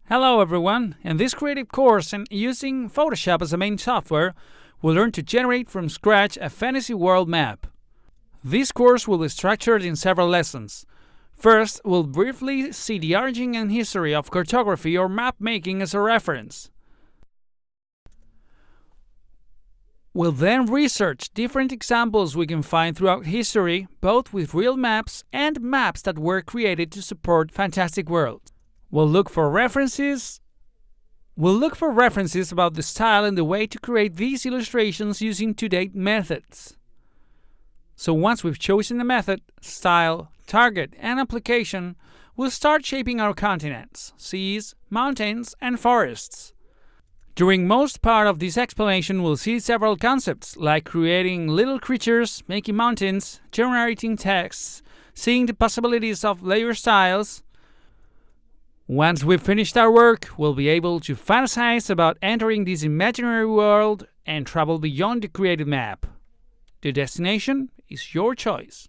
Hello everyone! In this creative course and using Photoshop as a main software, we'll learn to generate from scratch a fantasy world map. This course will be structured in several lessons. First, we'll briefly see the origin and history of cartography or map making as a reference. We'll then research different examples we can find throughout history, both with real maps and maps that were created to support fantastic worlds. We'll look for references about the style and the way to create these illustrations using to-date methods. So once we've chosen the method, style, target, and application, we'll start shaping our continents, seas, mountains, and forests. During most part of this explanation, we'll see several concepts like creating little creatures, making mountains, generating texts, seeing the possibilities of layer styles. Once we've finished our work, we'll be able to fantasize about entering this imaginary world and travel beyond the created map. The destination is your choice.